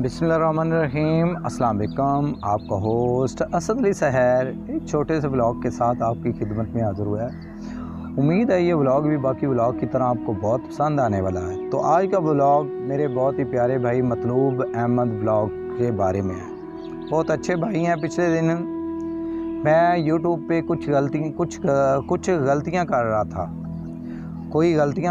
बिस्मिल्लाहिर्रहमानिर्रहीम। अस्सलाम वालेकुम। आपका होस्ट असद अली सहर एक छोटे से व्लॉग के साथ आपकी खिदमत में हाज़िर हुआ है। उम्मीद है ये व्लॉग भी बाकी व्लॉग की तरह आपको बहुत पसंद आने वाला है। तो आज का व्लॉग मेरे बहुत ही प्यारे भाई मतलूब अहमद व्लॉग के बारे में है। बहुत अच्छे भाई हैं। पिछले दिन मैं यूट्यूब पे कुछ गलतियाँ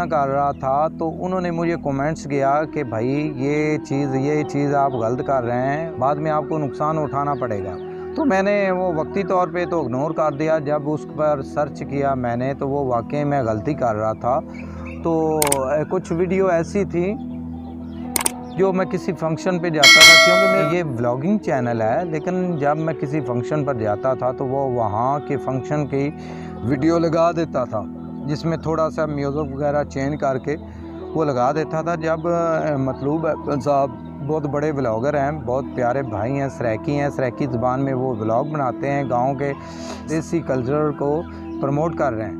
कर रहा था, तो उन्होंने मुझे कमेंट्स किया कि भाई ये चीज़ आप गलत कर रहे हैं, बाद में आपको नुकसान उठाना पड़ेगा। तो मैंने वो वक्ती तौर पे तो इग्नोर कर दिया। जब उस पर सर्च किया मैंने तो वो वाकई में गलती कर रहा था। तो कुछ वीडियो ऐसी थी जो मैं किसी फंक्शन पे जाता था, क्योंकि मेरा ये व्लॉगिंग चैनल है, लेकिन जब मैं किसी फंक्शन पर जाता था तो वो वहाँ के फंक्शन की वीडियो लगा देता था, जिसमें थोड़ा सा म्यूज़िक वगैरह चेंज करके वो लगा देता था। जब मतलूब साहब बहुत बड़े व्लॉगर हैं, बहुत प्यारे भाई हैं, सराइकी ज़बान में वो व्लॉग बनाते हैं, गांव के देसी कल्चर को प्रमोट कर रहे हैं।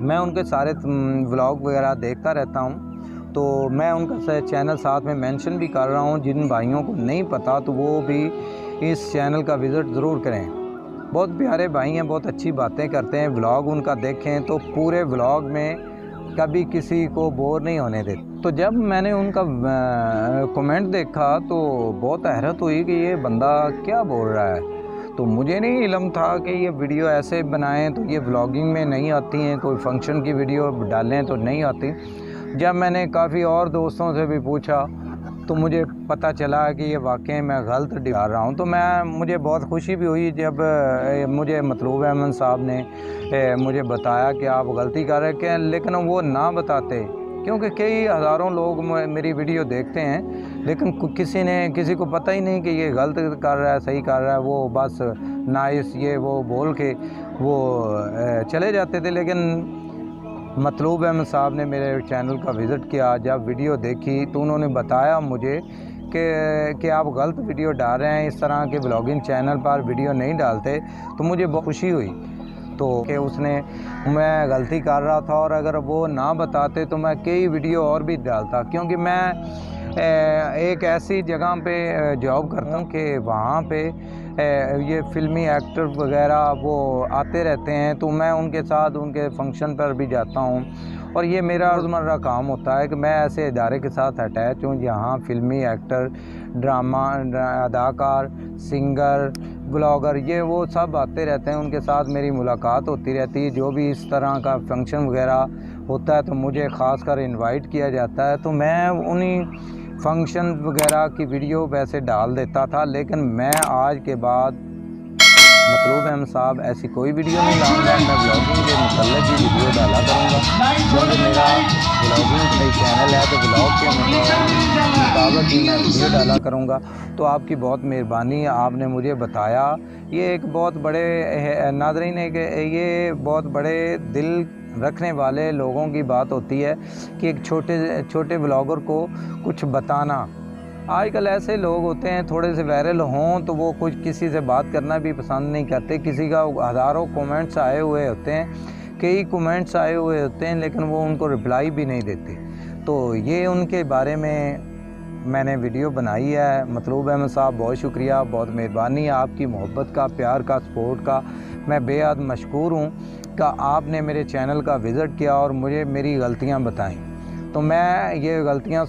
मैं उनके सारे व्लॉग वगैरह देखता रहता हूँ, तो मैं उनका चैनल साथ में मेंशन भी कर रहा हूँ। जिन भाइयों को नहीं पता तो वो भी इस चैनल का विज़िट ज़रूर करें। बहुत प्यारे भाई हैं, बहुत अच्छी बातें करते हैं। व्लॉग उनका देखें तो पूरे व्लॉग में कभी किसी को बोर नहीं होने देते। तो जब मैंने उनका कमेंट देखा तो बहुत हैरत हुई कि ये बंदा क्या बोल रहा है। तो मुझे नहीं इल्म था कि ये वीडियो ऐसे बनाएं तो ये व्लॉगिंग में नहीं आती हैं, कोई फंक्शन की वीडियो डालें तो नहीं आती। जब मैंने काफ़ी और दोस्तों से भी पूछा तो मुझे पता चला कि ये वाकई मैं गलत डाल रहा हूँ। तो मुझे बहुत खुशी भी हुई जब मुझे मतलूब अहमद साहब ने मुझे बताया कि आप गलती कर रहे हैं, लेकिन वो ना बताते, क्योंकि कई हज़ारों लोग मेरी वीडियो देखते हैं, लेकिन किसी को पता ही नहीं कि ये गलत कर रहा है, सही कर रहा है। वो बस नाइस ये वो बोल के वो चले जाते थे। लेकिन मतलूब अहमद साहब ने मेरे चैनल का विज़िट किया, जब वीडियो देखी तो उन्होंने बताया मुझे कि आप गलत वीडियो डाल रहे हैं, इस तरह के ब्लॉगिंग चैनल पर वीडियो नहीं डालते। तो मुझे बहुत खुशी हुई तो कि मैं गलती कर रहा था, और अगर वो ना बताते तो मैं कई वीडियो और भी डालता, क्योंकि मैं एक ऐसी जगह पे जॉब करता हूँ कि वहाँ पे ये फ़िल्मी एक्टर वगैरह वो आते रहते हैं, तो मैं उनके साथ उनके फंक्शन पर भी जाता हूँ। और ये मेरा रोज़मर्रा काम होता है कि मैं ऐसे इदारे के साथ अटैच हूँ जहाँ फ़िल्मी एक्टर, ड्रामा अदाकार, सिंगर, ब्लॉगर ये वो सब आते रहते हैं, उनके साथ मेरी मुलाकात होती रहती है। जो भी इस तरह का फंक्शन वगैरह होता है तो मुझे ख़ासकर इनवाइट किया जाता है, तो मैं उन्हीं फंक्शन वगैरह की वीडियो वैसे डाल देता था। लेकिन मैं आज के बाद मतलूब अहमद साहब ऐसी कोई वीडियो नहीं डालूँगा। मैं ब्लॉगिंग के मतलब की वीडियो डाला करूँगा, क्योंकि मेरा ब्लॉगिंग का चैनल है, तो ब्लॉग के मुताबिक ही मैं वीडियो डाला करूँगा। तो आपकी बहुत मेहरबानी, आपने मुझे बताया। ये एक बहुत बड़े नाज़रीन है कि ये बहुत बड़े दिल रखने वाले लोगों की बात होती है कि एक छोटे ब्लॉगर को कुछ बताना। आजकल ऐसे लोग होते हैं, थोड़े से वायरल हों तो वो कुछ किसी से बात करना भी पसंद नहीं करते। किसी का हज़ारों कमेंट्स आए हुए होते हैं, कई कमेंट्स आए हुए होते हैं, लेकिन वो उनको रिप्लाई भी नहीं देते। तो ये उनके बारे में मैंने वीडियो बनाई है। मतलूब अहमद साहब बहुत शुक्रिया, बहुत मेहरबानी, आपकी मोहब्बत का, प्यार का, सपोर्ट का मैं बेहद मशकूर हूँ कि आपने मेरे चैनल का विज़िट किया और मुझे मेरी गलतियाँ बताईं। तो मैं ये गलतियाँ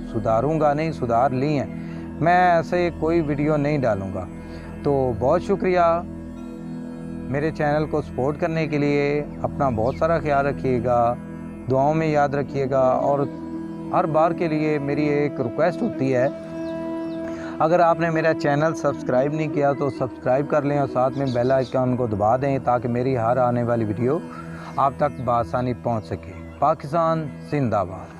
सुधारूंगा, नहीं सुधार ली हैं। मैं ऐसे कोई वीडियो नहीं डालूँगा। तो बहुत शुक्रिया मेरे चैनल को सपोर्ट करने के लिए। अपना बहुत सारा ख्याल रखिएगा, दुआओं में याद रखिएगा। और हर बार के लिए मेरी एक रिक्वेस्ट होती है, अगर आपने मेरा चैनल सब्सक्राइब नहीं किया तो सब्सक्राइब कर लें और साथ में बेल आइकन को दबा दें, ताकि मेरी हर आने वाली वीडियो आप तक बआसानी पहुंच सके। पाकिस्तान जिंदाबाद।